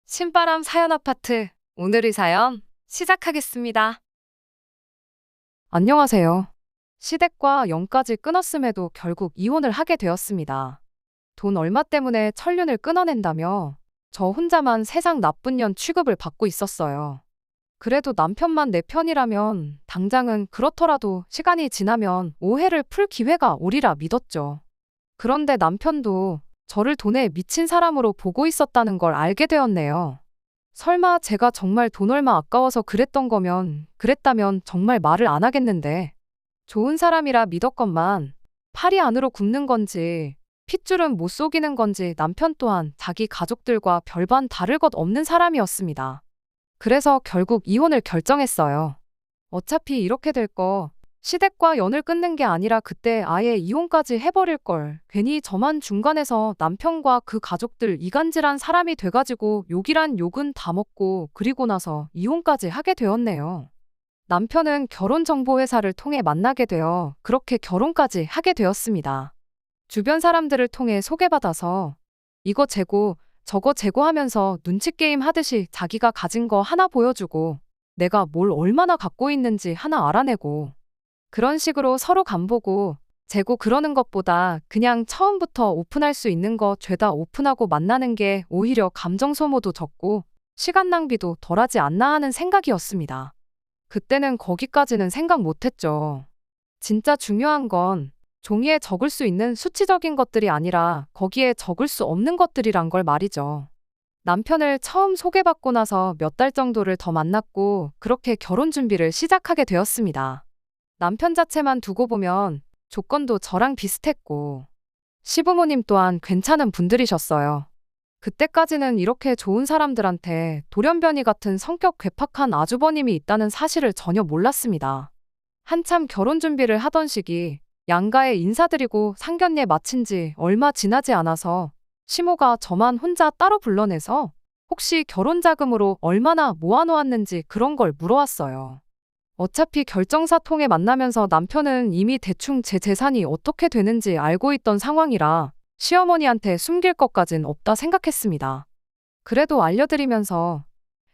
신바람 사연 아파트. 오늘의 사연 시작하겠습니다. 안녕하세요. 시댁과 연까지 끊었음에도 결국 이혼을 하게 되었습니다. 돈 얼마 때문에 천륜을 끊어낸다며 저 혼자만 세상 나쁜 년 취급을 받고 있었어요. 그래도 남편만 내 편이라면 당장은 그렇더라도 시간이 지나면 오해를 풀 기회가 오리라 믿었죠. 그런데 남편도 저를 돈에 미친 사람으로 보고 있었다는 걸 알게 되었네요. 설마 제가 정말 돈 얼마 아까워서 그랬다면 정말 말을 안 하겠는데. 좋은 사람이라 믿었건만 팔이 안으로 굽는 건지 핏줄은 못 속이는 건지 남편 또한 자기 가족들과 별반 다를 것 없는 사람이었습니다. 그래서 결국 이혼을 결정했어요. 어차피 이렇게 될 거 시댁과 연을 끊는 게 아니라 그때 아예 이혼까지 해버릴 걸. 괜히 저만 중간에서 남편과 그 가족들 이간질한 사람이 돼가지고 욕이란 욕은 다 먹고 그리고 나서 이혼까지 하게 되었네요. 남편은 결혼정보회사를 통해 만나게 되어 그렇게 결혼까지 하게 되었습니다. 주변 사람들을 통해 소개받아서 이거 재고 저거 재고 하면서 눈치게임 하듯이 자기가 가진 거 하나 보여주고 내가 뭘 얼마나 갖고 있는지 하나 알아내고 그런 식으로 서로 간보고 재고 그러는 것보다 그냥 처음부터 오픈할 수 있는 거 죄다 오픈하고 만나는 게 오히려 감정 소모도 적고 시간 낭비도 덜하지 않나 하는 생각이었습니다. 그때는 거기까지는 생각 못했죠. 진짜 중요한 건 종이에 적을 수 있는 수치적인 것들이 아니라 거기에 적을 수 없는 것들이란 걸 말이죠. 남편을 처음 소개받고 나서 몇 달 정도를 더 만났고 그렇게 결혼 준비를 시작하게 되었습니다. 남편 자체만 두고 보면 조건도 저랑 비슷했고 시부모님 또한 괜찮은 분들이셨어요. 그때까지는 이렇게 좋은 사람들한테 돌연변이 같은 성격 괴팍한 아주버님이 있다는 사실을 전혀 몰랐습니다. 한참 결혼 준비를 하던 시기 양가에 인사드리고 상견례 마친 지 얼마 지나지 않아서 시모가 저만 혼자 따로 불러내서 혹시 결혼 자금으로 얼마나 모아놓았는지 그런 걸 물어왔어요. 어차피 결정사 통해 만나면서 남편은 이미 대충 제 재산이 어떻게 되는지 알고 있던 상황이라 시어머니한테 숨길 것까진 없다 생각했습니다. 그래도 알려드리면서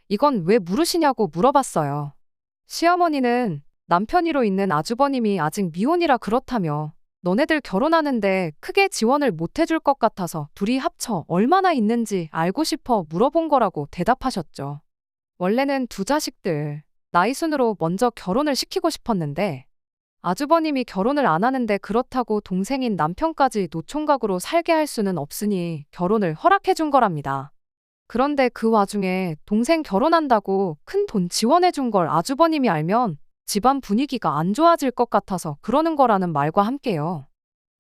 이건 왜 물으시냐고 물어봤어요. 시어머니는 남편이로 있는 아주버님이 아직 미혼이라 그렇다며 너네들 결혼하는데 크게 지원을 못 해줄 것 같아서 둘이 합쳐 얼마나 있는지 알고 싶어 물어본 거라고 대답하셨죠. 원래는 두 자식들 나이 순으로 먼저 결혼을 시키고 싶었는데 아주버님이 결혼을 안 하는데 그렇다고 동생인 남편까지 노총각으로 살게 할 수는 없으니 결혼을 허락해 준 거랍니다. 그런데 그 와중에 동생 결혼한다고 큰 돈 지원해 준 걸 아주버님이 알면 집안 분위기가 안 좋아질 것 같아서 그러는 거라는 말과 함께요.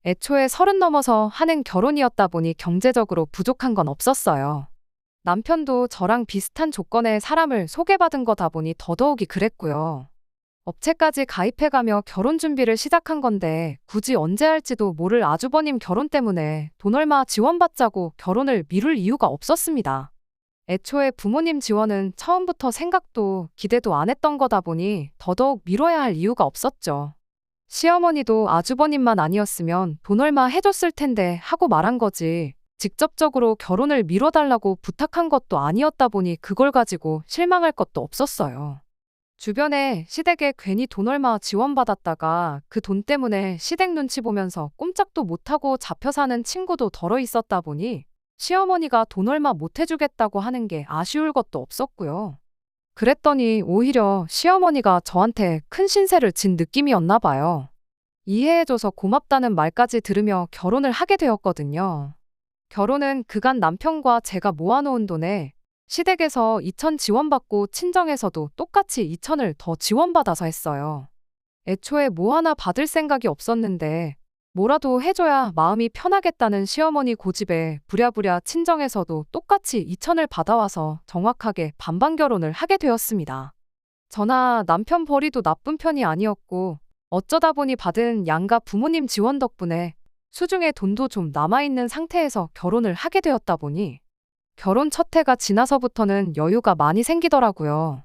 애초에 30 넘어서 하는 결혼이었다 보니 경제적으로 부족한 건 없었어요. 남편도 저랑 비슷한 조건의 사람을 소개받은 거다 보니 더더욱이 그랬고요. 업체까지 가입해가며 결혼 준비를 시작한 건데 굳이 언제 할지도 모를 아주버님 결혼 때문에 돈 얼마 지원받자고 결혼을 미룰 이유가 없었습니다. 애초에 부모님 지원은 처음부터 생각도 기대도 안 했던 거다 보니 더더욱 미뤄야 할 이유가 없었죠. 시어머니도 아주버님만 아니었으면 돈 얼마 해줬을 텐데 하고 말한 거지. 직접적으로 결혼을 미뤄달라고 부탁한 것도 아니었다 보니 그걸 가지고 실망할 것도 없었어요. 주변에 시댁에 괜히 돈 얼마 지원받았다가 그 돈 때문에 시댁 눈치 보면서 꼼짝도 못하고 잡혀 사는 친구도 덜어 있었다 보니 시어머니가 돈 얼마 못 해주겠다고 하는 게 아쉬울 것도 없었고요. 그랬더니 오히려 시어머니가 저한테 큰 신세를 진 느낌이었나 봐요. 이해해줘서 고맙다는 말까지 들으며 결혼을 하게 되었거든요. 결혼은 그간 남편과 제가 모아놓은 돈에 시댁에서 2천 지원받고 친정에서도 똑같이 2천을 더 지원받아서 했어요. 애초에 뭐 하나 받을 생각이 없었는데 뭐라도 해줘야 마음이 편하겠다는 시어머니 고집에 부랴부랴 친정에서도 똑같이 2천을 받아와서 정확하게 반반 결혼을 하게 되었습니다. 저나 남편 벌이도 나쁜 편이 아니었고 어쩌다 보니 받은 양가 부모님 지원 덕분에 수중에 돈도 좀 남아있는 상태에서 결혼을 하게 되었다 보니 결혼 첫 해가 지나서부터는 여유가 많이 생기더라고요.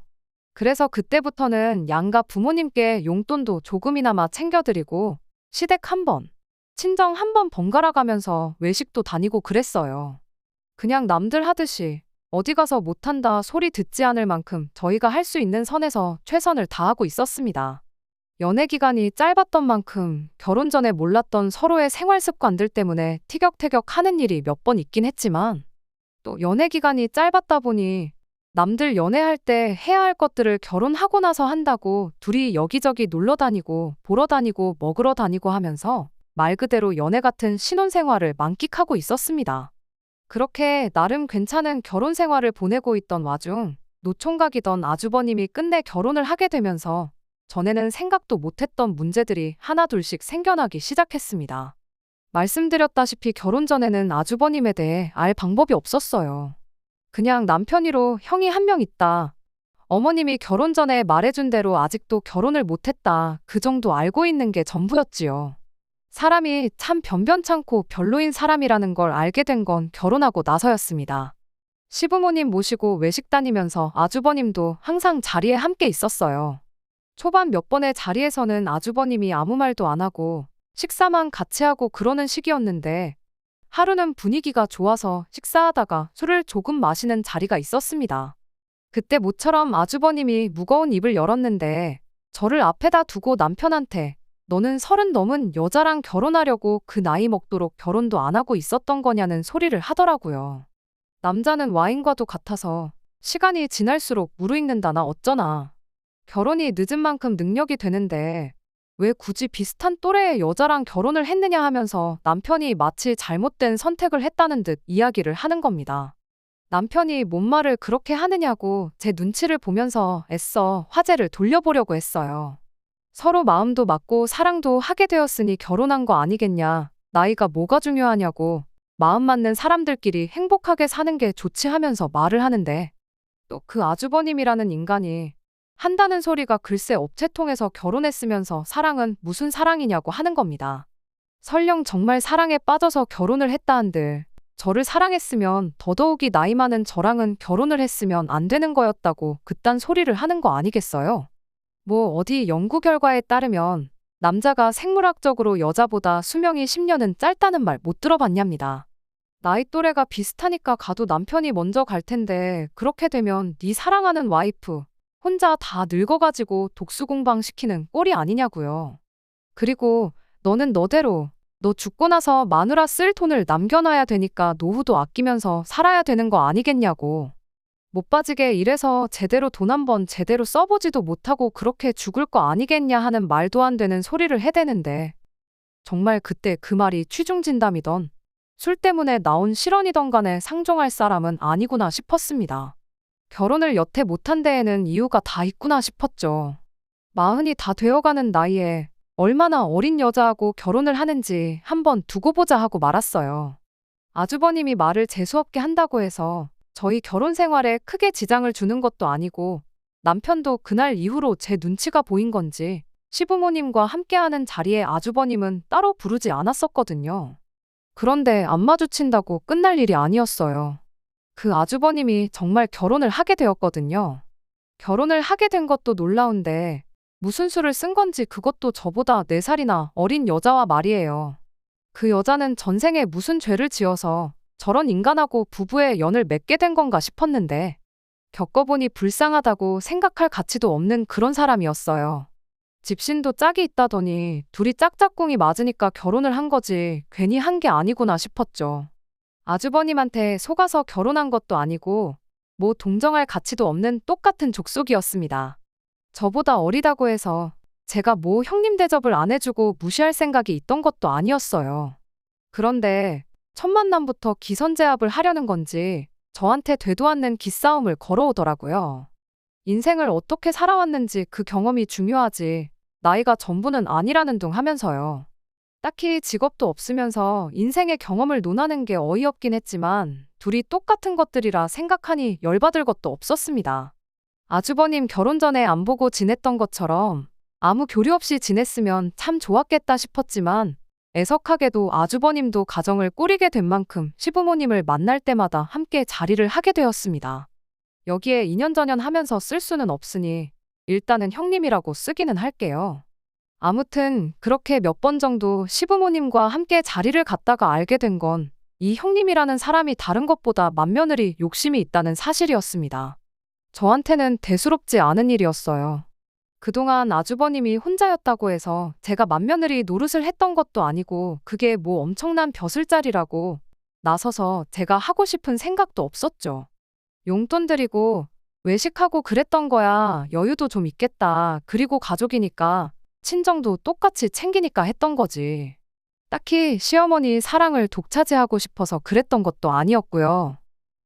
그래서 그때부터는 양가 부모님께 용돈도 조금이나마 챙겨드리고 시댁 한 번, 친정 한 번 번갈아 가면서 외식도 다니고 그랬어요. 그냥 남들 하듯이 어디 가서 못한다 소리 듣지 않을 만큼 저희가 할 수 있는 선에서 최선을 다하고 있었습니다. 연애 기간이 짧았던 만큼 결혼 전에 몰랐던 서로의 생활 습관들 때문에 티격태격 하는 일이 몇 번 있긴 했지만 또 연애 기간이 짧았다 보니 남들 연애할 때 해야 할 것들을 결혼하고 나서 한다고 둘이 여기저기 놀러 다니고 보러 다니고 먹으러 다니고 하면서 말 그대로 연애 같은 신혼생활을 만끽하고 있었습니다. 그렇게 나름 괜찮은 결혼 생활을 보내고 있던 와중 노총각이던 아주버님이 끝내 결혼을 하게 되면서 전에는 생각도 못했던 문제들이 하나둘씩 생겨나기 시작했습니다. 말씀드렸다시피 결혼 전에는 아주버님에 대해 알 방법이 없었어요. 그냥 남편이로 형이 한 명 있다. 어머님이 결혼 전에 말해준 대로 아직도 결혼을 못했다. 그 정도 알고 있는 게 전부였지요. 사람이 참 변변찮고 별로인 사람이라는 걸 알게 된 건 결혼하고 나서였습니다. 시부모님 모시고 외식 다니면서 아주버님도 항상 자리에 함께 있었어요. 초반 몇 번의 자리에서는 아주버님이 아무 말도 안 하고 식사만 같이 하고 그러는 시기였는데 하루는 분위기가 좋아서 식사하다가 술을 조금 마시는 자리가 있었습니다. 그때 모처럼 아주버님이 무거운 입을 열었는데 저를 앞에다 두고 남편한테 너는 30 넘은 여자랑 결혼하려고 그 나이 먹도록 결혼도 안 하고 있었던 거냐는 소리를 하더라고요. 남자는 와인과도 같아서 시간이 지날수록 무르익는다나 어쩌나. 결혼이 늦은 만큼 능력이 되는데 왜 굳이 비슷한 또래의 여자랑 결혼을 했느냐 하면서 남편이 마치 잘못된 선택을 했다는 듯 이야기를 하는 겁니다. 남편이 뭔 말을 그렇게 하느냐고 제 눈치를 보면서 애써 화제를 돌려보려고 했어요. 서로 마음도 맞고 사랑도 하게 되었으니 결혼한 거 아니겠냐. 나이가 뭐가 중요하냐고. 마음 맞는 사람들끼리 행복하게 사는 게 좋지 하면서 말을 하는데 또 그 아주버님이라는 인간이 한다는 소리가 글쎄 업체 통해서 결혼했으면서 사랑은 무슨 사랑이냐고 하는 겁니다. 설령 정말 사랑에 빠져서 결혼을 했다 한들 저를 사랑했으면 더더욱이 나이 많은 저랑은 결혼을 했으면 안 되는 거였다고 그딴 소리를 하는 거 아니겠어요? 뭐 어디 연구 결과에 따르면 남자가 생물학적으로 여자보다 수명이 10년은 짧다는 말 못 들어봤냐입니다. 나이 또래가 비슷하니까 가도 남편이 먼저 갈 텐데 그렇게 되면 네 사랑하는 와이프 혼자 다 늙어가지고 독수공방 시키는 꼴이 아니냐고요. 그리고 너는 너대로 너 죽고 나서 마누라 쓸 돈을 남겨놔야 되니까 노후도 아끼면서 살아야 되는 거 아니겠냐고. 못 빠지게 일해서 제대로 돈 한 번 제대로 써보지도 못하고 그렇게 죽을 거 아니겠냐 하는 말도 안 되는 소리를 해대는데 정말 그때 그 말이 취중진담이던 술 때문에 나온 실언이던 간에 상종할 사람은 아니구나 싶었습니다. 결혼을 여태 못한 데에는 이유가 다 있구나 싶었죠. 40이 다 되어가는 나이에 얼마나 어린 여자하고 결혼을 하는지 한번 두고 보자 하고 말았어요. 아주버님이 말을 재수없게 한다고 해서 저희 결혼 생활에 크게 지장을 주는 것도 아니고 남편도 그날 이후로 제 눈치가 보인 건지 시부모님과 함께하는 자리에 아주버님은 따로 부르지 않았었거든요. 그런데 안 마주친다고 끝날 일이 아니었어요. 그 아주버님이 정말 결혼을 하게 되었거든요. 결혼을 하게 된 것도 놀라운데 무슨 수를 쓴 건지 그것도 저보다 4살이나 어린 여자와 말이에요. 그 여자는 전생에 무슨 죄를 지어서 저런 인간하고 부부의 연을 맺게 된 건가 싶었는데 겪어보니 불쌍하다고 생각할 가치도 없는 그런 사람이었어요. 집신도 짝이 있다더니 둘이 짝짝꿍이 맞으니까 결혼을 한 거지 괜히 한 게 아니구나 싶었죠. 아주버님한테 속아서 결혼한 것도 아니고 뭐 동정할 가치도 없는 똑같은 족속이었습니다. 저보다 어리다고 해서 제가 뭐 형님 대접을 안 해주고 무시할 생각이 있던 것도 아니었어요. 그런데 첫 만남부터 기선제압을 하려는 건지 저한테 되도 않는 기싸움을 걸어오더라고요. 인생을 어떻게 살아왔는지 그 경험이 중요하지 나이가 전부는 아니라는 둥 하면서요. 딱히 직업도 없으면서 인생의 경험을 논하는 게 어이없긴 했지만 둘이 똑같은 것들이라 생각하니 열받을 것도 없었습니다. 아주버님 결혼 전에 안 보고 지냈던 것처럼 아무 교류 없이 지냈으면 참 좋았겠다 싶었지만 애석하게도 아주버님도 가정을 꾸리게 된 만큼 시부모님을 만날 때마다 함께 자리를 하게 되었습니다. 여기에 인연전연 하면서 쓸 수는 없으니 일단은 형님이라고 쓰기는 할게요. 아무튼 그렇게 몇 번 정도 시부모님과 함께 자리를 갖다가 알게 된 건 이 형님이라는 사람이 다른 것보다 맏며느리 욕심이 있다는 사실이었습니다. 저한테는 대수롭지 않은 일이었어요. 그동안 아주버님이 혼자였다고 해서 제가 맏며느리 노릇을 했던 것도 아니고 그게 뭐 엄청난 벼슬자리라고 나서서 제가 하고 싶은 생각도 없었죠. 용돈 드리고 외식하고 그랬던 거야. 여유도 좀 있겠다. 그리고 가족이니까 친정도 똑같이 챙기니까 했던 거지. 딱히 시어머니 사랑을 독차지하고 싶어서 그랬던 것도 아니었고요.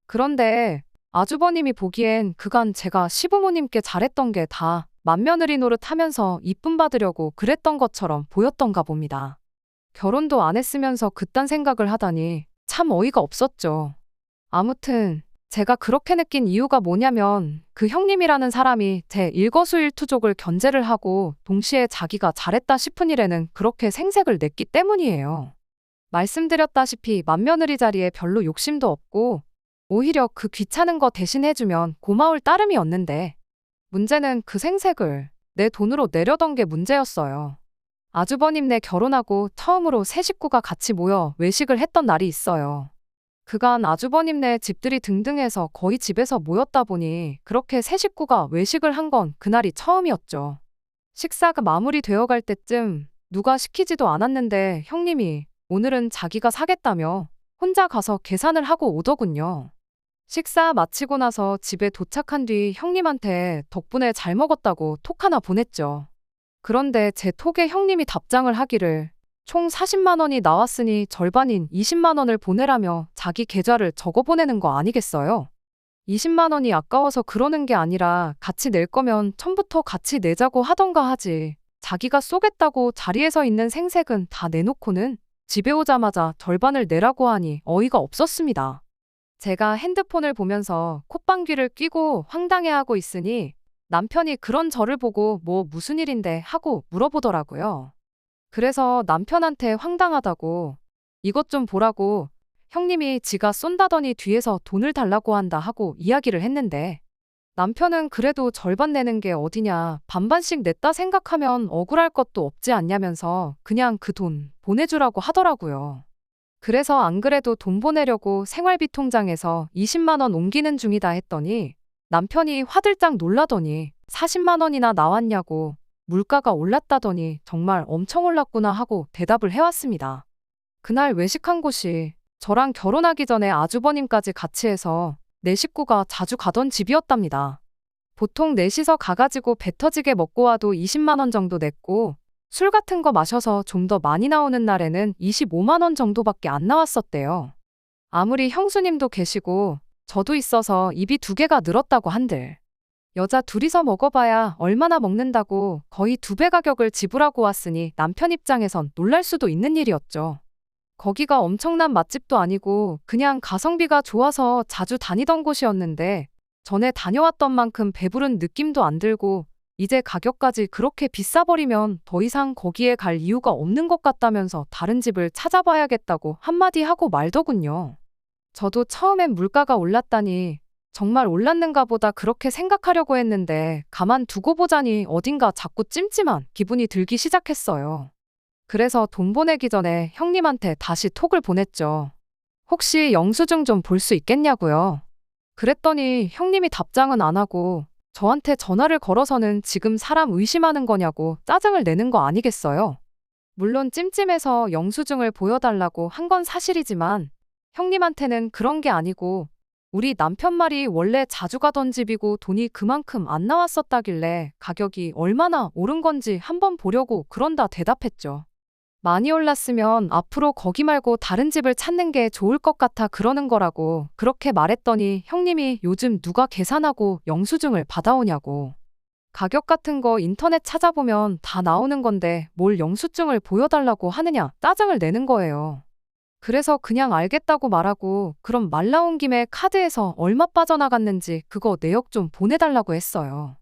그런데 아주버님이 보기엔 그간 제가 시부모님께 잘했던 게 다 맏며느리 노릇하면서 이쁨 받으려고 그랬던 것처럼 보였던가 봅니다. 결혼도 안 했으면서 그딴 생각을 하다니 참 어이가 없었죠. 아무튼 제가 그렇게 느낀 이유가 뭐냐면 그 형님이라는 사람이 제 일거수일투족을 견제를 하고 동시에 자기가 잘했다 싶은 일에는 그렇게 생색을 냈기 때문이에요. 말씀드렸다시피 맏며느리 자리에 별로 욕심도 없고 오히려 그 귀찮은 거 대신 해주면 고마울 따름이었는데 문제는 그 생색을 내 돈으로 내려던 게 문제였어요. 아주버님네 결혼하고 처음으로 세 식구가 같이 모여 외식을 했던 날이 있어요. 그간 아주버님네 집들이 등등해서 거의 집에서 모였다 보니 그렇게 세 식구가 외식을 한 건 그날이 처음이었죠. 식사가 마무리되어 갈 때쯤 누가 시키지도 않았는데 형님이 오늘은 자기가 사겠다며 혼자 가서 계산을 하고 오더군요. 식사 마치고 나서 집에 도착한 뒤 형님한테 덕분에 잘 먹었다고 톡 하나 보냈죠. 그런데 제 톡에 형님이 답장을 하기를 총 40만 원이 나왔으니 절반인 20만 원을 보내라며 자기 계좌를 적어 보내는 거 아니겠어요? 20만 원이 아까워서 그러는 게 아니라 같이 낼 거면 처음부터 같이 내자고 하던가 하지. 자기가 쏘겠다고 자리에서 있는 생색은 다 내놓고는 집에 오자마자 절반을 내라고 하니 어이가 없었습니다. 제가 핸드폰을 보면서 콧방귀를 뀌고 황당해하고 있으니 남편이 그런 저를 보고 뭐 무슨 일인데 하고 물어보더라고요. 그래서 남편한테 황당하다고 이것 좀 보라고 형님이 지가 쏜다더니 뒤에서 돈을 달라고 한다 하고 이야기를 했는데 남편은 그래도 절반 내는 게 어디냐 반반씩 냈다 생각하면 억울할 것도 없지 않냐면서 그냥 그 돈 보내주라고 하더라고요. 그래서 안 그래도 돈 보내려고 생활비 통장에서 20만 원 옮기는 중이다 했더니 남편이 화들짝 놀라더니 40만 원이나 나왔냐고 물가가 올랐다더니 정말 엄청 올랐구나 하고 대답을 해왔습니다. 그날 외식한 곳이 저랑 결혼하기 전에 아주버님까지 같이 해서 네 식구가 자주 가던 집이었답니다. 보통 넷이서 가가지고 배 터지게 먹고 와도 20만 원 정도 냈고 술 같은 거 마셔서 좀 더 많이 나오는 날에는 25만 원 정도밖에 안 나왔었대요. 아무리 형수님도 계시고 저도 있어서 입이 두 개가 늘었다고 한들 여자 둘이서 먹어봐야 얼마나 먹는다고 거의 2배 가격을 지불하고 왔으니 남편 입장에선 놀랄 수도 있는 일이었죠. 거기가 엄청난 맛집도 아니고 그냥 가성비가 좋아서 자주 다니던 곳이었는데 전에 다녀왔던 만큼 배부른 느낌도 안 들고 이제 가격까지 그렇게 비싸버리면 더 이상 거기에 갈 이유가 없는 것 같다면서 다른 집을 찾아봐야겠다고 한마디 하고 말더군요. 저도 처음엔 물가가 올랐다니 정말 올랐는가 보다 그렇게 생각하려고 했는데 가만 두고 보자니 어딘가 자꾸 찜찜한 기분이 들기 시작했어요. 그래서 돈 보내기 전에 형님한테 다시 톡을 보냈죠. 혹시 영수증 좀 볼 수 있겠냐고요. 그랬더니 형님이 답장은 안 하고 저한테 전화를 걸어서는 지금 사람 의심하는 거냐고 짜증을 내는 거 아니겠어요? 물론 찜찜해서 영수증을 보여달라고 한 건 사실이지만 형님한테는 그런 게 아니고 우리 남편 말이 원래 자주 가던 집이고 돈이 그만큼 안 나왔었다길래 가격이 얼마나 오른 건지 한번 보려고 그런다 대답했죠. 많이 올랐으면 앞으로 거기 말고 다른 집을 찾는 게 좋을 것 같아 그러는 거라고 그렇게 말했더니 형님이 요즘 누가 계산하고 영수증을 받아오냐고. 가격 같은 거 인터넷 찾아보면 다 나오는 건데 뭘 영수증을 보여달라고 하느냐 짜증을 내는 거예요. 그래서 그냥 알겠다고 말하고 그럼 말 나온 김에 카드에서 얼마 빠져나갔는지 그거 내역 좀 보내달라고 했어요.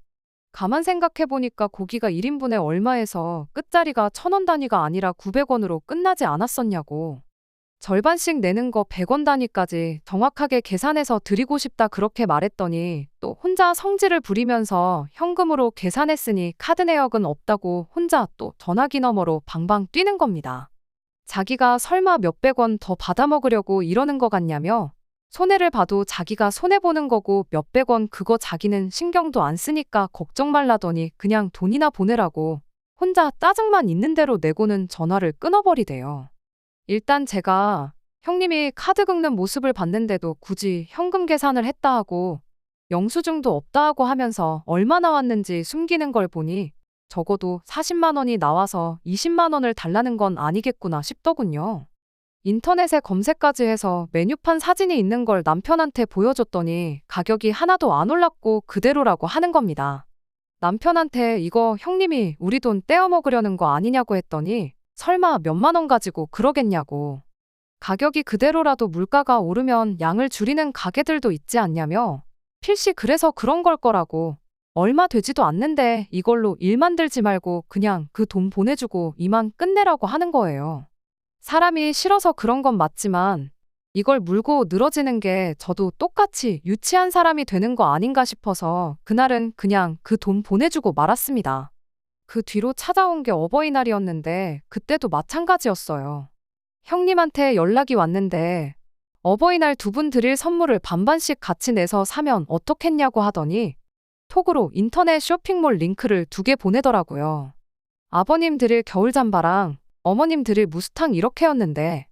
가만 생각해보니까 고기가 1인분에 얼마에서 끝자리가 1,000원 단위가 아니라 900원으로 끝나지 않았었냐고. 절반씩 내는 거 100원 단위까지 정확하게 계산해서 드리고 싶다 그렇게 말했더니 또 혼자 성질을 부리면서 현금으로 계산했으니 카드 내역은 없다고 혼자 또 전화기 너머로 방방 뛰는 겁니다. 자기가 설마 몇백 원 더 받아먹으려고 이러는 것 같냐며 손해를 봐도 자기가 손해보는 거고 몇백 원 그거 자기는 신경도 안 쓰니까 걱정 말라더니 그냥 돈이나 보내라고 혼자 짜증만 있는 대로 내고는 전화를 끊어버리대요. 일단 제가 형님이 카드 긁는 모습을 봤는데도 굳이 현금 계산을 했다 하고 영수증도 없다 하고 하면서 얼마 나왔는지 숨기는 걸 보니 적어도 40만 원이 나와서 20만 원을 달라는 건 아니겠구나 싶더군요. 인터넷에 검색까지 해서 메뉴판 사진이 있는 걸 남편한테 보여줬더니 가격이 하나도 안 올랐고 그대로라고 하는 겁니다. 남편한테 이거 형님이 우리 돈 떼어먹으려는 거 아니냐고 했더니 설마 몇만 원 가지고 그러겠냐고. 가격이 그대로라도 물가가 오르면 양을 줄이는 가게들도 있지 않냐며 필시 그래서 그런 걸 거라고. 얼마 되지도 않는데 이걸로 일 만들지 말고 그냥 그 돈 보내주고 이만 끝내라고 하는 거예요. 사람이 싫어서 그런 건 맞지만 이걸 물고 늘어지는 게 저도 똑같이 유치한 사람이 되는 거 아닌가 싶어서 그날은 그냥 그 돈 보내주고 말았습니다. 그 뒤로 찾아온 게 어버이날이었는데 그때도 마찬가지였어요. 형님한테 연락이 왔는데 어버이날 두 분 드릴 선물을 반반씩 같이 내서 사면 어떻겠냐고 하더니 톡으로 인터넷 쇼핑몰 링크를 2개 보내더라고요. 아버님 드릴 겨울 잠바랑 어머님 드릴 무스탕 이렇게였는데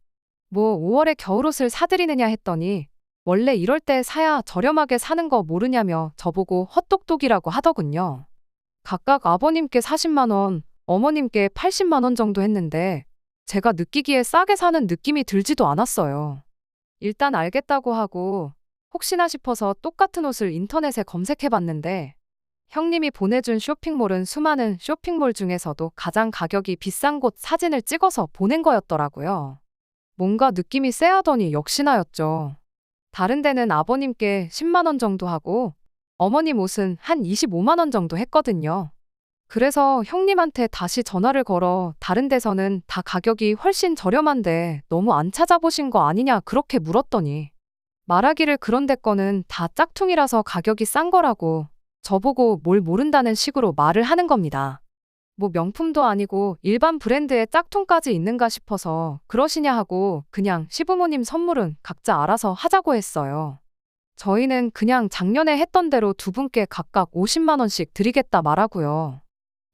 뭐 5월에 겨울옷을 사드리느냐 했더니 원래 이럴 때 사야 저렴하게 사는 거 모르냐며 저보고 헛똑똑이라고 하더군요. 각각 아버님께 40만 원, 어머님께 80만 원 정도 했는데 제가 느끼기에 싸게 사는 느낌이 들지도 않았어요. 일단 알겠다고 하고 혹시나 싶어서 똑같은 옷을 인터넷에 검색해봤는데 형님이 보내준 쇼핑몰은 수많은 쇼핑몰 중에서도 가장 가격이 비싼 곳 사진을 찍어서 보낸 거였더라고요. 뭔가 느낌이 쎄하더니 역시나였죠. 다른 데는 아버님께 10만 원 정도 하고 어머님 옷은 한 25만 원 정도 했거든요. 그래서 형님한테 다시 전화를 걸어 다른 데서는 다 가격이 훨씬 저렴한데 너무 안 찾아보신 거 아니냐 그렇게 물었더니 말하기를 그런 데 거는 다 짝퉁이라서 가격이 싼 거라고 저보고 뭘 모른다는 식으로 말을 하는 겁니다. 뭐 명품도 아니고 일반 브랜드의 짝퉁까지 있는가 싶어서 그러시냐 하고 그냥 시부모님 선물은 각자 알아서 하자고 했어요. 저희는 그냥 작년에 했던 대로 두 분께 각각 50만 원씩 드리겠다 말하고요.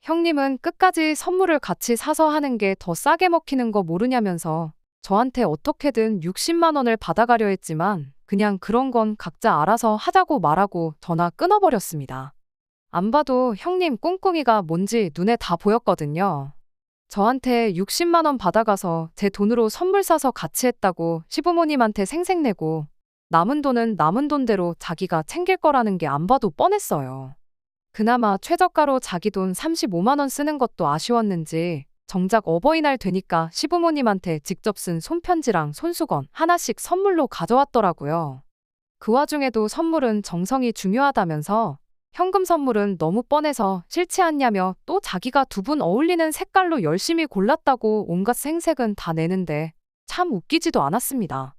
형님은 끝까지 선물을 같이 사서 하는 게 더 싸게 먹히는 거 모르냐면서 저한테 어떻게든 60만 원을 받아가려 했지만 그냥 그런 건 각자 알아서 하자고 말하고 전화 끊어버렸습니다. 안 봐도 형님 꿍꿍이가 뭔지 눈에 다 보였거든요. 저한테 60만 원 받아가서 제 돈으로 선물 사서 같이 했다고 시부모님한테 생색내고 남은 돈은 남은 돈대로 자기가 챙길 거라는 게 안 봐도 뻔했어요. 그나마 최저가로 자기 돈 35만 원 쓰는 것도 아쉬웠는지 정작 어버이날 되니까 시부모님한테 직접 쓴 손편지랑 손수건 하나씩 선물로 가져왔더라고요. 그 와중에도 선물은 정성이 중요하다면서 현금 선물은 너무 뻔해서 싫지 않냐며 또 자기가 두 분 어울리는 색깔로 열심히 골랐다고 온갖 생색은 다 내는데 참 웃기지도 않았습니다.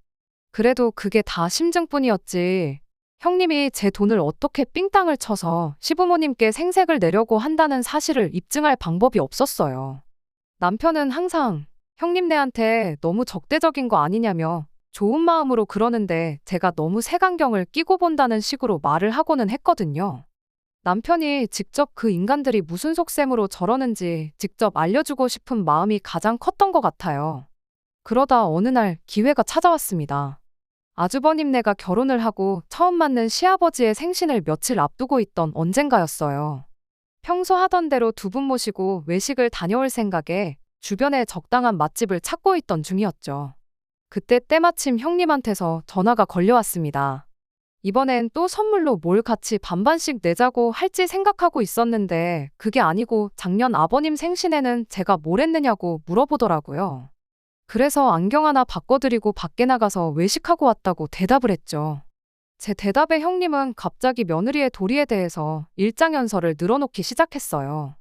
그래도 그게 다 심증뿐이었지. 형님이 제 돈을 어떻게 삥땅을 쳐서 시부모님께 생색을 내려고 한다는 사실을 입증할 방법이 없었어요. 남편은 항상 형님네한테 너무 적대적인 거 아니냐며 좋은 마음으로 그러는데 제가 너무 색안경을 끼고 본다는 식으로 말을 하고는 했거든요. 남편이 직접 그 인간들이 무슨 속셈으로 저러는지 직접 알려주고 싶은 마음이 가장 컸던 것 같아요. 그러다 어느 날 기회가 찾아왔습니다. 아주버님네가 결혼을 하고 처음 맞는 시아버지의 생신을 며칠 앞두고 있던 언젠가였어요. 평소 하던 대로 두 분 모시고 외식을 다녀올 생각에 주변에 적당한 맛집을 찾고 있던 중이었죠. 그때 때마침 형님한테서 전화가 걸려왔습니다. 이번엔 또 선물로 뭘 같이 반반씩 내자고 할지 생각하고 있었는데 그게 아니고 작년 아버님 생신에는 제가 뭘 했느냐고 물어보더라고요. 그래서 안경 하나 바꿔드리고 밖에 나가서 외식하고 왔다고 대답을 했죠. 제 대답에 형님은 갑자기 며느리의 도리에 대해서 일장연설을 늘어놓기 시작했어요.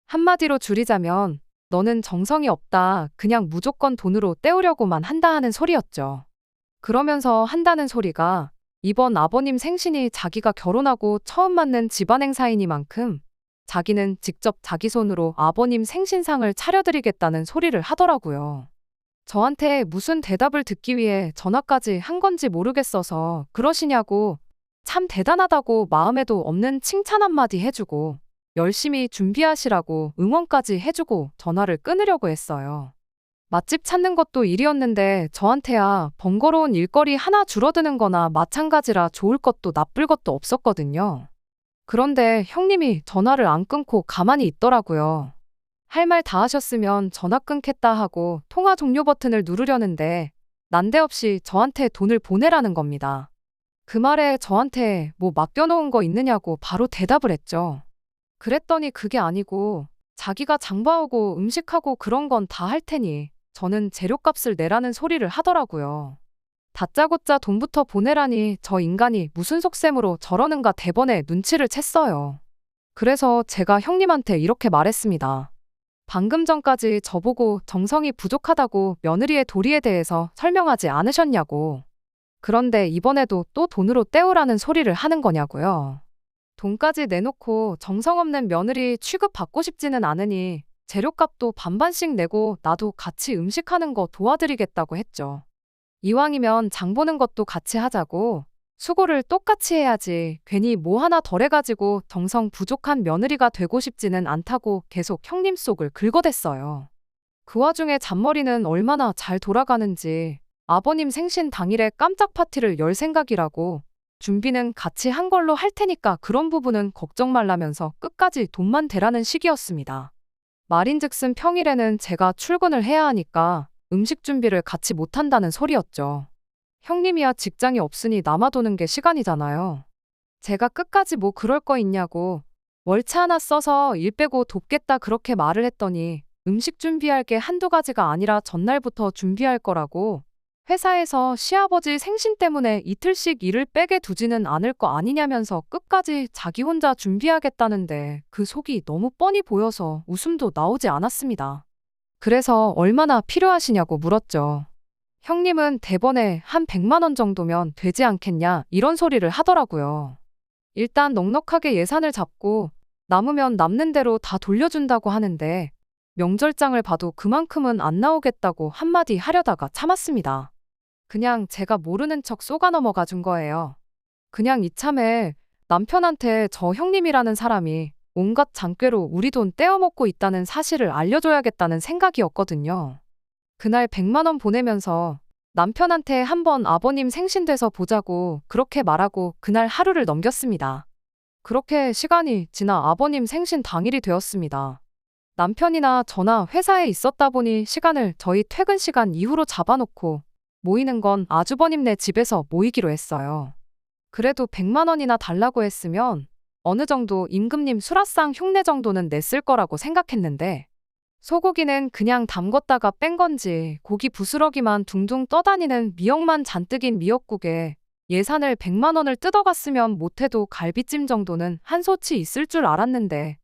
한마디로 줄이자면 너는 정성이 없다. 그냥 무조건 돈으로 때우려고만 한다 하는 소리였죠. 그러면서 한다는 소리가 이번 아버님 생신이 자기가 결혼하고 처음 맞는 집안 행사이니만큼 자기는 직접 자기 손으로 아버님 생신상을 차려드리겠다는 소리를 하더라고요. 저한테 무슨 대답을 듣기 위해 전화까지 한 건지 모르겠어서 그러시냐고 참 대단하다고 마음에도 없는 칭찬 한마디 해주고 열심히 준비하시라고 응원까지 해주고 전화를 끊으려고 했어요. 맛집 찾는 것도 일이었는데 저한테야 번거로운 일거리 하나 줄어드는 거나 마찬가지라 좋을 것도 나쁠 것도 없었거든요. 그런데 형님이 전화를 안 끊고 가만히 있더라고요. 할 말 다 하셨으면 전화 끊겠다 하고 통화 종료 버튼을 누르려는데 난데없이 저한테 돈을 보내라는 겁니다. 그 말에 저한테 뭐 맡겨놓은 거 있느냐고 바로 대답을 했죠. 그랬더니 그게 아니고 자기가 장 봐오고 음식하고 그런 건 다 할 테니 저는 재료값을 내라는 소리를 하더라고요. 다짜고짜 돈부터 보내라니 저 인간이 무슨 속셈으로 저러는가 대번에 눈치를 챘어요. 그래서 제가 형님한테 이렇게 말했습니다. 방금 전까지 저보고 정성이 부족하다고 며느리의 도리에 대해서 설명하지 않으셨냐고. 그런데 이번에도 또 돈으로 때우라는 소리를 하는 거냐고요. 돈까지 내놓고 정성 없는 며느리 취급받고 싶지는 않으니 재료값도 반반씩 내고 나도 같이 음식하는 거 도와드리겠다고 했죠. 이왕이면 장 보는 것도 같이 하자고 수고를 똑같이 해야지 괜히 뭐 하나 덜해가지고 정성 부족한 며느리가 되고 싶지는 않다고 계속 형님 속을 긁어댔어요. 그 와중에 잔머리는 얼마나 잘 돌아가는지 아버님 생신 당일에 깜짝 파티를 열 생각이라고 준비는 같이 한 걸로 할 테니까 그런 부분은 걱정 말라면서 끝까지 돈만 대라는 식이었습니다. 말인즉슨 평일에는 제가 출근을 해야 하니까 음식 준비를 같이 못한다는 소리였죠. 형님이야 직장이 없으니 남아도는 게 시간이잖아요. 제가 끝까지 뭐 그럴 거 있냐고 월차 하나 써서 일 빼고 돕겠다 그렇게 말을 했더니 음식 준비할 게 한두 가지가 아니라 전날부터 준비할 거라고 회사에서 시아버지 생신 때문에 이틀씩 일을 빼게 두지는 않을 거 아니냐면서 끝까지 자기 혼자 준비하겠다는데 그 속이 너무 뻔히 보여서 웃음도 나오지 않았습니다. 그래서 얼마나 필요하시냐고 물었죠. 형님은 대번에 한 100만 원 정도면 되지 않겠냐 이런 소리를 하더라고요. 일단 넉넉하게 예산을 잡고 남으면 남는 대로 다 돌려준다고 하는데 명절장을 봐도 그만큼은 안 나오겠다고 한마디 하려다가 참았습니다. 그냥 제가 모르는 척 쏘가 넘어가 준 거예요. 그냥 이참에 남편한테 저 형님이라는 사람이 온갖 장꾀로 우리 돈 떼어먹고 있다는 사실을 알려줘야겠다는 생각이었거든요. 그날 100만 원 보내면서 남편한테 한번 아버님 생신 돼서 보자고 그렇게 말하고 그날 하루를 넘겼습니다. 그렇게 시간이 지나 아버님 생신 당일이 되었습니다. 남편이나 저나 회사에 있었다 보니 시간을 저희 퇴근 시간 이후로 잡아놓고 모이는 건 아주버님네 집에서 모이기로 했어요. 그래도 100만 원이나 달라고 했으면 어느 정도 임금님 수라상 흉내 정도는 냈을 거라고 생각했는데 소고기는 그냥 담궜다가 뺀 건지 고기 부스러기만 둥둥 떠다니는 미역만 잔뜩인 미역국에 예산을 100만 원을 뜯어갔으면 못해도 갈비찜 정도는 한 소치 있을 줄 알았는데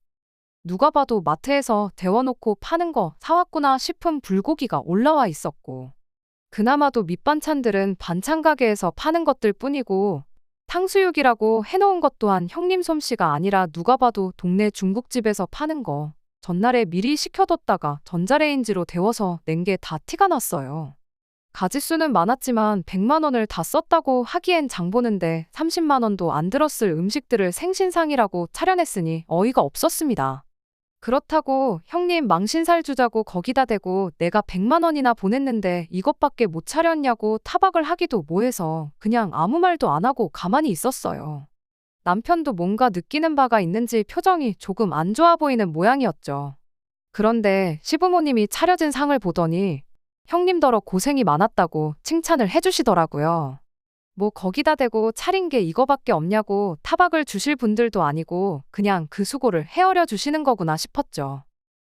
누가 봐도 마트에서 데워놓고 파는 거 사왔구나 싶은 불고기가 올라와 있었고 그나마도 밑반찬들은 반찬 가게에서 파는 것들 뿐이고 탕수육이라고 해놓은 것 또한 형님 솜씨가 아니라 누가 봐도 동네 중국집에서 파는 거 전날에 미리 식혀뒀다가 전자레인지로 데워서 낸 게 다 티가 났어요. 가짓수는 많았지만 100만 원을 다 썼다고 하기엔 장 보는데 30만 원도 안 들었을 음식들을 생신상이라고 차려냈으니 어이가 없었습니다. 그렇다고 형님 망신살 주자고 거기다 대고 내가 100만 원이나 보냈는데 이것밖에 못 차렸냐고 타박을 하기도 뭐해서 그냥 아무 말도 안 하고 가만히 있었어요. 남편도 뭔가 느끼는 바가 있는지 표정이 조금 안 좋아 보이는 모양이었죠. 그런데 시부모님이 차려진 상을 보더니 형님더러 고생이 많았다고 칭찬을 해주시더라고요. 뭐 거기다 대고 차린 게 이거밖에 없냐고 타박을 주실 분들도 아니고 그냥 그 수고를 헤아려 주시는 거구나 싶었죠.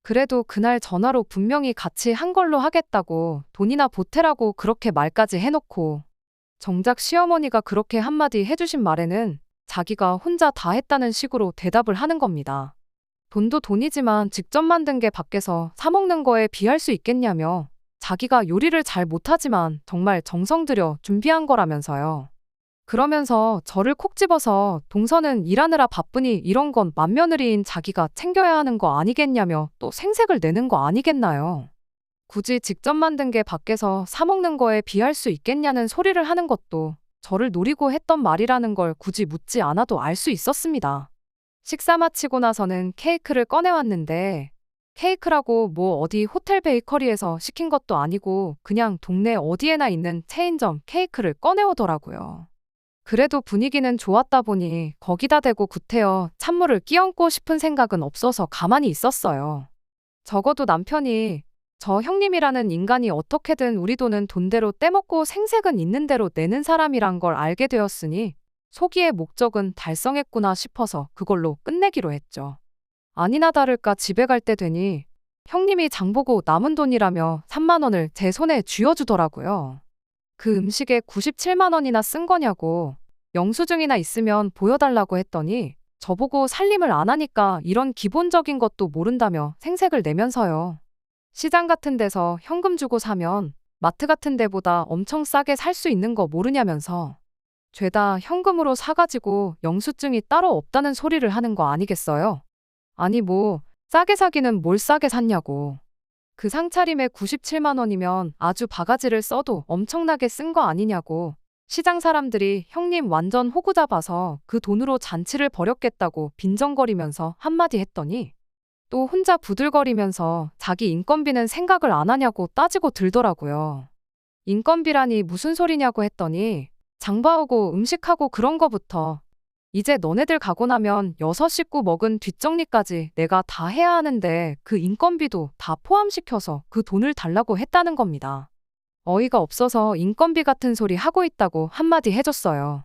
그래도 그날 전화로 분명히 같이 한 걸로 하겠다고 돈이나 보태라고 그렇게 말까지 해놓고 정작 시어머니가 그렇게 한마디 해주신 말에는 자기가 혼자 다 했다는 식으로 대답을 하는 겁니다. 돈도 돈이지만 직접 만든 게 밖에서 사 먹는 거에 비할 수 있겠냐며 자기가 요리를 잘 못하지만 정말 정성 들여 준비한 거라면서요. 그러면서 저를 콕 집어서 동서는 일하느라 바쁘니 이런 건 맏며느리인 자기가 챙겨야 하는 거 아니겠냐며 또 생색을 내는 거 아니겠나요. 굳이 직접 만든 게 밖에서 사 먹는 거에 비할 수 있겠냐는 소리를 하는 것도 저를 노리고 했던 말이라는 걸 굳이 묻지 않아도 알 수 있었습니다. 식사 마치고 나서는 케이크를 꺼내왔는데 케이크라고 뭐 어디 호텔 베이커리에서 시킨 것도 아니고 그냥 동네 어디에나 있는 체인점 케이크를 꺼내오더라고요. 그래도 분위기는 좋았다 보니 거기다 대고 구태여 찬물을 끼얹고 싶은 생각은 없어서 가만히 있었어요. 적어도 남편이 저 형님이라는 인간이 어떻게든 우리 돈은 돈대로 떼먹고 생색은 있는 대로 내는 사람이란 걸 알게 되었으니 소기의 목적은 달성했구나 싶어서 그걸로 끝내기로 했죠. 아니나 다를까 집에 갈 때 되니 형님이 장보고 남은 돈이라며 3만 원을 제 손에 쥐어주더라고요. 그 음식에 97만 원이나 쓴 거냐고 영수증이나 있으면 보여달라고 했더니 저보고 살림을 안 하니까 이런 기본적인 것도 모른다며 생색을 내면서요. 시장 같은 데서 현금 주고 사면 마트 같은 데보다 엄청 싸게 살 수 있는 거 모르냐면서 죄다 현금으로 사가지고 영수증이 따로 없다는 소리를 하는 거 아니겠어요? 아니 뭐 싸게 사기는 뭘 싸게 샀냐고. 그 상차림에 97만 원이면 아주 바가지를 써도 엄청나게 쓴 거 아니냐고. 시장 사람들이 형님 완전 호구 잡아서 그 돈으로 잔치를 벌였겠다고 빈정거리면서 한마디 했더니 또 혼자 부들거리면서 자기 인건비는 생각을 안 하냐고 따지고 들더라고요. 인건비라니 무슨 소리냐고 했더니 장봐오고 음식하고 그런 거부터 이제 너네들 가고 나면 6식구 먹은 뒷정리까지 내가 다 해야 하는데 그 인건비도 다 포함시켜서 그 돈을 달라고 했다는 겁니다. 어이가 없어서 인건비 같은 소리 하고 있다고 한마디 해줬어요.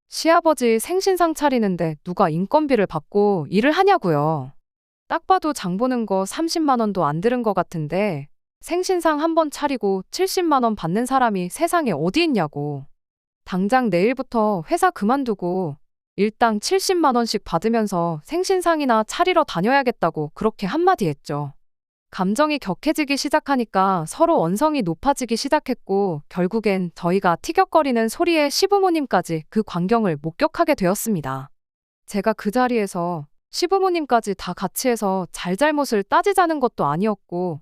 시아버지 생신상 차리는데 누가 인건비를 받고 일을 하냐고요. 딱 봐도 장 보는 거 30만 원도 안 들은 것 같은데 생신상 한 번 차리고 70만 원 받는 사람이 세상에 어디 있냐고. 당장 내일부터 회사 그만두고 일당 70만 원씩 받으면서 생신상이나 차리러 다녀야겠다고 그렇게 한마디 했죠. 감정이 격해지기 시작하니까 서로 언성이 높아지기 시작했고 결국엔 저희가 티격거리는 소리에 시부모님까지 그 광경을 목격하게 되었습니다. 제가 그 자리에서 시부모님까지 다 같이 해서 잘잘못을 따지자는 것도 아니었고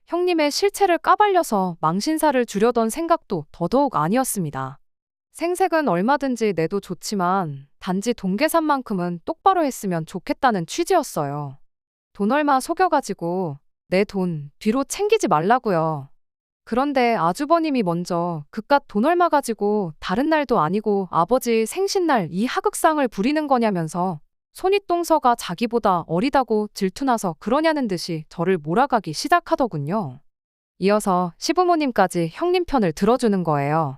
형님의 실체를 까발려서 망신사를 주려던 생각도 더더욱 아니었습니다. 생색은 얼마든지 내도 좋지만 단지 돈 계산만큼은 똑바로 했으면 좋겠다는 취지였어요. 돈 얼마 속여가지고 내 돈 뒤로 챙기지 말라고요. 그런데 아주버님이 먼저 그깟 돈 얼마 가지고 다른 날도 아니고 아버지 생신날 이 하극상을 부리는 거냐면서 손윗동서가 자기보다 어리다고 질투나서 그러냐는 듯이 저를 몰아가기 시작하더군요. 이어서 시부모님까지 형님 편을 들어주는 거예요.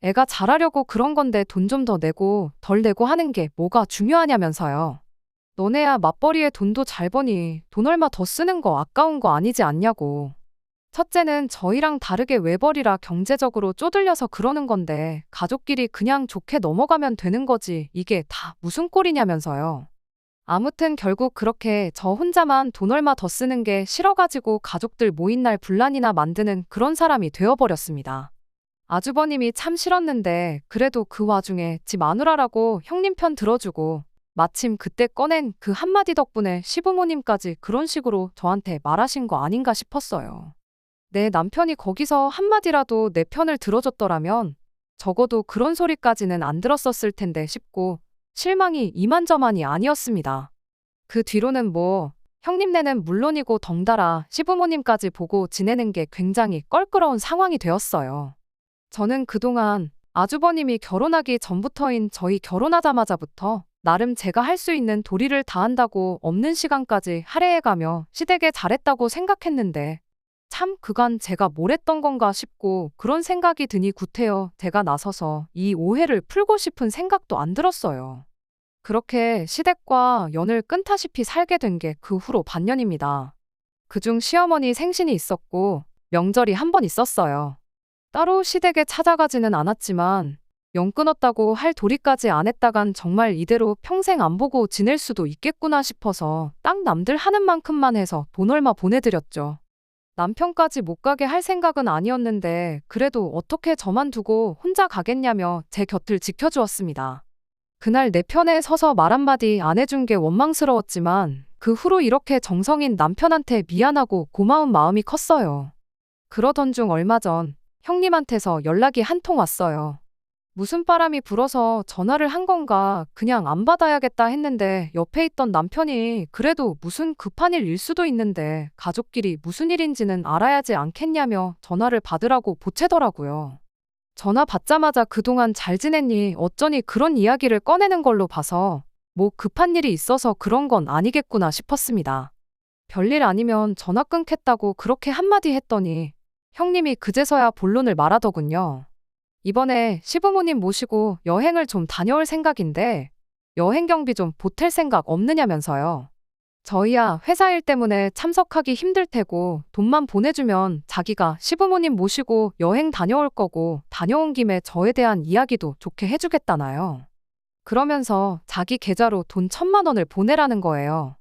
애가 잘하려고 그런 건데 돈 좀 더 내고 덜 내고 하는 게 뭐가 중요하냐면서요. 너네야 맞벌이에 돈도 잘 버니 돈 얼마 더 쓰는 거 아까운 거 아니지 않냐고. 첫째는 저희랑 다르게 외벌이라 경제적으로 쪼들려서 그러는 건데 가족끼리 그냥 좋게 넘어가면 되는 거지 이게 다 무슨 꼴이냐면서요. 아무튼 결국 그렇게 저 혼자만 돈 얼마 더 쓰는 게 싫어가지고 가족들 모인 날 분란이나 만드는 그런 사람이 되어버렸습니다. 아주버님이 참 싫었는데 그래도 그 와중에 지 마누라라고 형님 편 들어주고 마침 그때 꺼낸 그 한마디 덕분에 시부모님까지 그런 식으로 저한테 말하신 거 아닌가 싶었어요. 내 남편이 거기서 한마디라도 내 편을 들어줬더라면 적어도 그런 소리까지는 안 들었었을 텐데 싶고 실망이 이만저만이 아니었습니다. 그 뒤로는 뭐 형님네는 물론이고 덩달아 시부모님까지 보고 지내는 게 굉장히 껄끄러운 상황이 되었어요. 저는 그동안 아주버님이 결혼하기 전부터인 저희 결혼하자마자부터 나름 제가 할 수 있는 도리를 다한다고 없는 시간까지 할애해가며 시댁에 잘했다고 생각했는데 참 그간 제가 뭘 했던 건가 싶고 그런 생각이 드니 구태여 제가 나서서 이 오해를 풀고 싶은 생각도 안 들었어요. 그렇게 시댁과 연을 끊다시피 살게 된 게 그 후로 반년입니다. 그중 시어머니 생신이 있었고 명절이 한 번 있었어요. 따로 시댁에 찾아가지는 않았지만 영 끊었다고 할 도리까지 안 했다간 정말 이대로 평생 안 보고 지낼 수도 있겠구나 싶어서 딱 남들 하는 만큼만 해서 돈 얼마 보내드렸죠. 남편까지 못 가게 할 생각은 아니었는데 그래도 어떻게 저만 두고 혼자 가겠냐며 제 곁을 지켜주었습니다. 그날 내 편에 서서 말 한마디 안 해준 게 원망스러웠지만 그 후로 이렇게 정성인 남편한테 미안하고 고마운 마음이 컸어요. 그러던 중 얼마 전 형님한테서 연락이 한 통 왔어요. 무슨 바람이 불어서 전화를 한 건가 그냥 안 받아야겠다 했는데 옆에 있던 남편이 그래도 무슨 급한 일일 수도 있는데 가족끼리 무슨 일인지는 알아야지 않겠냐며 전화를 받으라고 보채더라고요. 전화 받자마자 그동안 잘 지냈니? 어쩌니 그런 이야기를 꺼내는 걸로 봐서 뭐 급한 일이 있어서 그런 건 아니겠구나 싶었습니다. 별일 아니면 전화 끊겠다고 그렇게 한마디 했더니 형님이 그제서야 본론을 말하더군요. 이번에 시부모님 모시고 여행을 좀 다녀올 생각인데 여행 경비 좀 보탤 생각 없느냐면서요. 저희야 회사 일 때문에 참석하기 힘들 테고 돈만 보내주면 자기가 시부모님 모시고 여행 다녀올 거고 다녀온 김에 저에 대한 이야기도 좋게 해주겠다나요. 그러면서 자기 계좌로 돈 1,000만 원을 보내라는 거예요.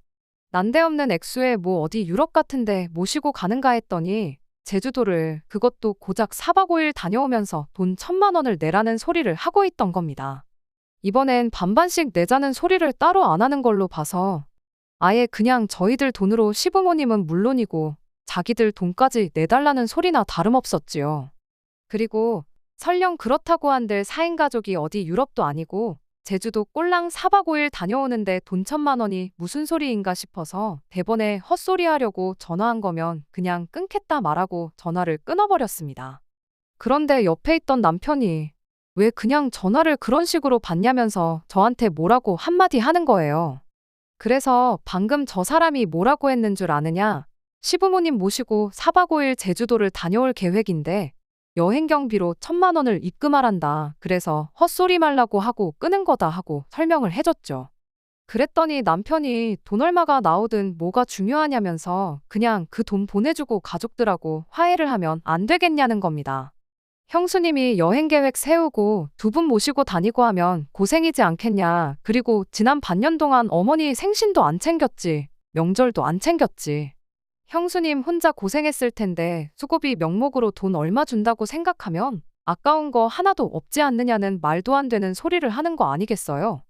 난데없는 액수에 뭐 어디 유럽 같은데 모시고 가는가 했더니 제주도를 그것도 고작 4박 5일 다녀오면서 돈 1,000만 원을 내라는 소리를 하고 있던 겁니다. 이번엔 반반씩 내자는 소리를 따로 안 하는 걸로 봐서 아예 그냥 저희들 돈으로 시부모님은 물론이고 자기들 돈까지 내달라는 소리나 다름없었지요. 그리고 설령 그렇다고 한들 4인 가족이 어디 유럽도 아니고 제주도 꼴랑 4박 5일 다녀오는데 돈 1,000만 원이 무슨 소리인가 싶어서 대번에 헛소리 하려고 전화한 거면 그냥 끊겠다 말하고 전화를 끊어버렸습니다. 그런데 옆에 있던 남편이 왜 그냥 전화를 그런 식으로 받냐면서 저한테 뭐라고 한마디 하는 거예요. 그래서 방금 저 사람이 뭐라고 했는 줄 아느냐? 시부모님 모시고 4박 5일 제주도를 다녀올 계획인데 여행 경비로 1,000만 원을 입금하란다. 그래서 헛소리 말라고 하고 끄는 거다 하고 설명을 해줬죠. 그랬더니 남편이 돈 얼마가 나오든 뭐가 중요하냐면서 그냥 그 돈 보내주고 가족들하고 화해를 하면 안 되겠냐는 겁니다. 형수님이 여행 계획 세우고 2분 모시고 다니고 하면 고생이지 않겠냐. 그리고 지난 반년 동안 어머니 생신도 안 챙겼지. 명절도 안 챙겼지. 형수님 혼자 고생했을 텐데 수고비 명목으로 돈 얼마 준다고 생각하면 아까운 거 하나도 없지 않느냐는 말도 안 되는 소리를 하는 거 아니겠어요?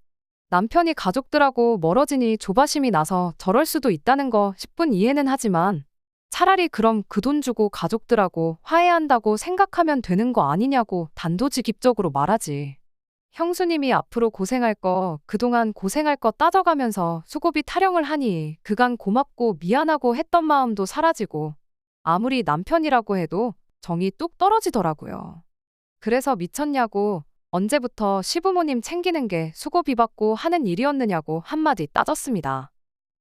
남편이 가족들하고 멀어지니 조바심이 나서 저럴 수도 있다는 거 10분 이해는 하지만 차라리 그럼 그 돈 주고 가족들하고 화해한다고 생각하면 되는 거 아니냐고 단도직입적으로 말하지. 형수님이 앞으로 고생할 거, 그동안 고생할 거 따져가면서 수고비 타령을 하니 그간 고맙고 미안하고 했던 마음도 사라지고 아무리 남편이라고 해도 정이 뚝 떨어지더라고요. 그래서 미쳤냐고 언제부터 시부모님 챙기는 게 수고비 받고 하는 일이었느냐고 한마디 따졌습니다.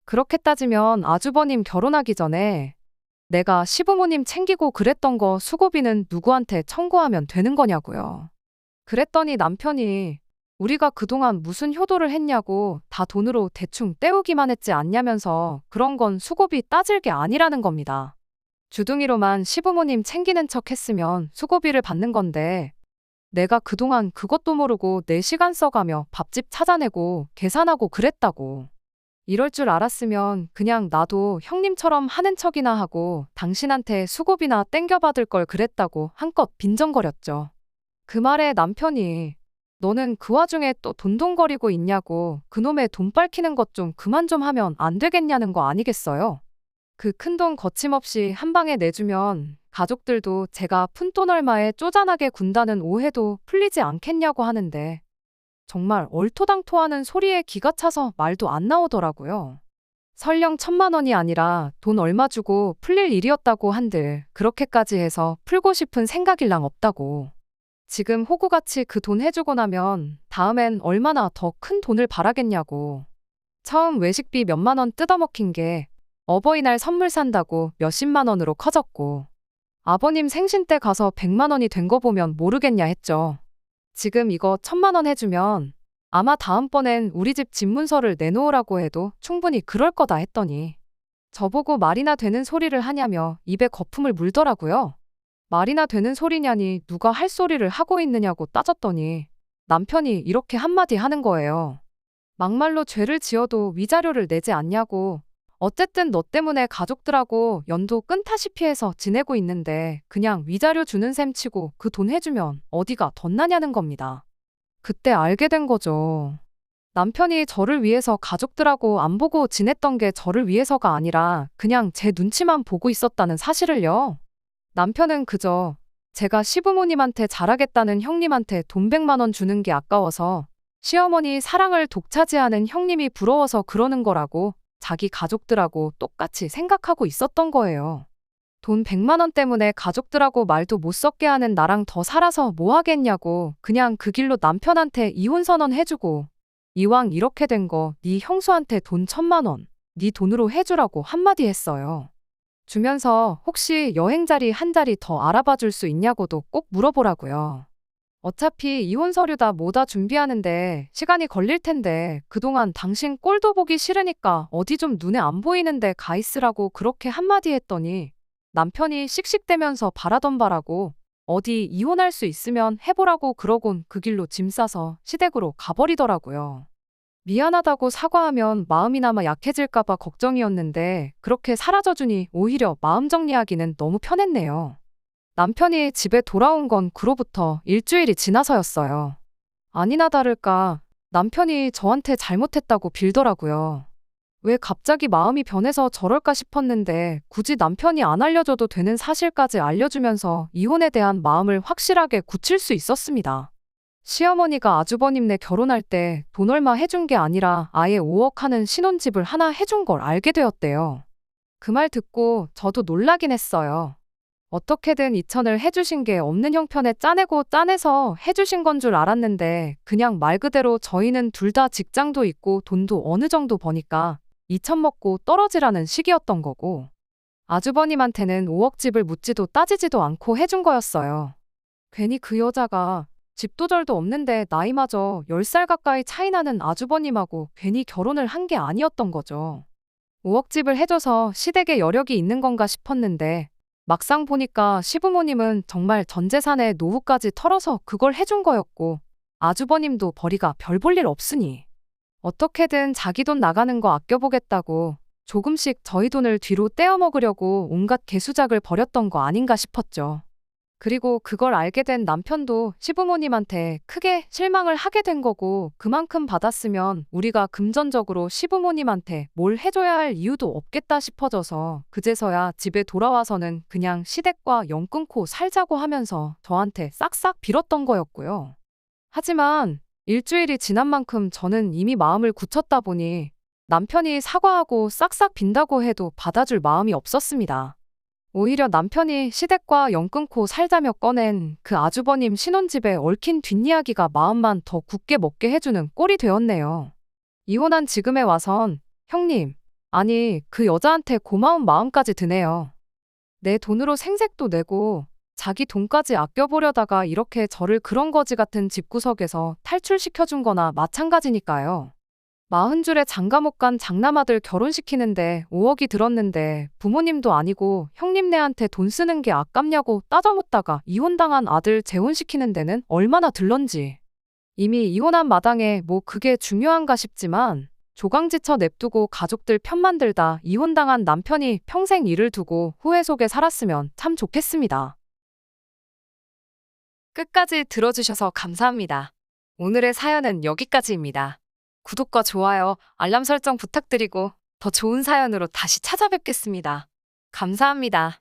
그렇게 따지면 아주버님 결혼하기 전에 내가 시부모님 챙기고 그랬던 거 수고비는 누구한테 청구하면 되는 거냐고요. 그랬더니 남편이 우리가 그동안 무슨 효도를 했냐고 다 돈으로 대충 때우기만 했지 않냐면서 그런 건 수고비 따질 게 아니라는 겁니다. 주둥이로만 시부모님 챙기는 척 했으면 수고비를 받는 건데 내가 그동안 그것도 모르고 내 시간 써가며 밥집 찾아내고 계산하고 그랬다고. 이럴 줄 알았으면 그냥 나도 형님처럼 하는 척이나 하고 당신한테 수고비나 땡겨받을 걸 그랬다고 한껏 빈정거렸죠. 그 말에 남편이 너는 그 와중에 또 돈돈거리고 있냐고 그놈의 돈 빨키는 것 좀 그만 좀 하면 안 되겠냐는 거 아니겠어요? 그 큰돈 거침없이 한 방에 내주면 가족들도 제가 푼돈 얼마에 쪼잔하게 군다는 오해도 풀리지 않겠냐고 하는데 정말 얼토당토하는 소리에 기가 차서 말도 안 나오더라고요. 설령 1,000만 원이 아니라 돈 얼마 주고 풀릴 일이었다고 한들 그렇게까지 해서 풀고 싶은 생각일랑 없다고. 지금 호구같이 그 돈 해주고 나면 다음엔 얼마나 더 큰 돈을 바라겠냐고. 처음 외식비 몇만 원 뜯어먹힌 게 어버이날 선물 산다고 몇십만 원으로 커졌고 아버님 생신 때 가서 100만 원이 된 거 보면 모르겠냐 했죠. 지금 이거 1,000만 원 해주면 아마 다음번엔 우리 집 집문서를 내놓으라고 해도 충분히 그럴 거다 했더니 저보고 말이나 되는 소리를 하냐며 입에 거품을 물더라고요. 말이나 되는 소리냐니 누가 할 소리를 하고 있느냐고 따졌더니 남편이 이렇게 한마디 하는 거예요. 막말로 죄를 지어도 위자료를 내지 않냐고. 어쨌든 너 때문에 가족들하고 연도 끈타시피 해서 지내고 있는데 그냥 위자료 주는 셈 치고 그 돈 해주면 어디가 덧나냐는 겁니다. 그때 알게 된 거죠. 남편이 저를 위해서 가족들하고 안 보고 지냈던 게 저를 위해서가 아니라 그냥 제 눈치만 보고 있었다는 사실을요. 남편은 그저 제가 시부모님한테 잘하겠다는 형님한테 돈 100만 원 주는 게 아까워서 시어머니 사랑을 독차지하는 형님이 부러워서 그러는 거라고 자기 가족들하고 똑같이 생각하고 있었던 거예요. 돈 100만 원 때문에 가족들하고 말도 못 섞게 하는 나랑 더 살아서 뭐 하겠냐고 그냥 그 길로 남편한테 이혼 선언 해주고 이왕 이렇게 된 거 네 형수한테 돈 1,000만 원 네 돈으로 해주라고 한마디 했어요. 주면서 혹시 여행 자리 한 자리 더 알아봐 줄 수 있냐고도 꼭 물어보라고요. 어차피 이혼 서류 다 뭐다 준비하는데 시간이 걸릴 텐데 그동안 당신 꼴도 보기 싫으니까 어디 좀 눈에 안 보이는데 가 있으라고 그렇게 한마디 했더니 남편이 씩씩대면서 바라던 바라고 어디 이혼할 수 있으면 해보라고 그러곤 그 길로 짐 싸서 시댁으로 가버리더라고요. 미안하다고 사과하면 마음이나마 약해질까봐 걱정이었는데 그렇게 사라져주니 오히려 마음 정리하기는 너무 편했네요. 남편이 집에 돌아온 건 그로부터 일주일이 지나서였어요. 아니나 다를까 남편이 저한테 잘못했다고 빌더라고요. 왜 갑자기 마음이 변해서 저럴까 싶었는데 굳이 남편이 안 알려줘도 되는 사실까지 알려주면서 이혼에 대한 마음을 확실하게 굳힐 수 있었습니다. 시어머니가 아주버님네 결혼할 때 돈 얼마 해준 게 아니라 아예 5억 하는 신혼집을 하나 해준 걸 알게 되었대요. 그 말 듣고 저도 놀라긴 했어요. 어떻게든 2천을 해주신 게 없는 형편에 짜내고 짜내서 해주신 건 줄 알았는데 그냥 말 그대로 저희는 둘 다 직장도 있고 돈도 어느 정도 버니까 2천 먹고 떨어지라는 식이었던 거고 아주버님한테는 5억 집을 묻지도 따지지도 않고 해준 거였어요. 괜히 그 여자가 집도 절도 없는데 나이마저 10살 가까이 차이 나는 아주버님하고 괜히 결혼을 한 게 아니었던 거죠. 5억 집을 해줘서 시댁에 여력이 있는 건가 싶었는데 막상 보니까 시부모님은 정말 전 재산에 노후까지 털어서 그걸 해준 거였고 아주버님도 벌이가 별 볼 일 없으니 어떻게든 자기 돈 나가는 거 아껴보겠다고 조금씩 저희 돈을 뒤로 떼어 먹으려고 온갖 개수작을 벌였던 거 아닌가 싶었죠. 그리고 그걸 알게 된 남편도 시부모님한테 크게 실망을 하게 된 거고 그만큼 받았으면 우리가 금전적으로 시부모님한테 뭘 해줘야 할 이유도 없겠다 싶어져서 그제서야 집에 돌아와서는 그냥 시댁과 연 끊고 살자고 하면서 저한테 싹싹 빌었던 거였고요. 하지만 일주일이 지난 만큼 저는 이미 마음을 굳혔다 보니 남편이 사과하고 싹싹 빈다고 해도 받아줄 마음이 없었습니다. 오히려 남편이 시댁과 연 끊고 살자며 꺼낸 그 아주버님 신혼집에 얽힌 뒷이야기가 마음만 더 굳게 먹게 해주는 꼴이 되었네요. 이혼한 지금에 와선 형님, 아니 그 여자한테 고마운 마음까지 드네요. 내 돈으로 생색도 내고 자기 돈까지 아껴보려다가 이렇게 저를 그런 거지 같은 집구석에서 탈출시켜준 거나 마찬가지니까요. 40줄에 장가 못 간 장남아들 결혼시키는데 5억이 들었는데 부모님도 아니고 형님네한테 돈 쓰는 게 아깝냐고 따져묻다가 이혼당한 아들 재혼시키는 데는 얼마나 들런지. 이미 이혼한 마당에 뭐 그게 중요한가 싶지만 조강지쳐 냅두고 가족들 편만 들다 이혼당한 남편이 평생 일을 두고 후회 속에 살았으면 참 좋겠습니다. 끝까지 들어주셔서 감사합니다. 오늘의 사연은 여기까지입니다. 구독과 좋아요, 알람 설정 부탁드리고 더 좋은 사연으로 다시 찾아뵙겠습니다. 감사합니다.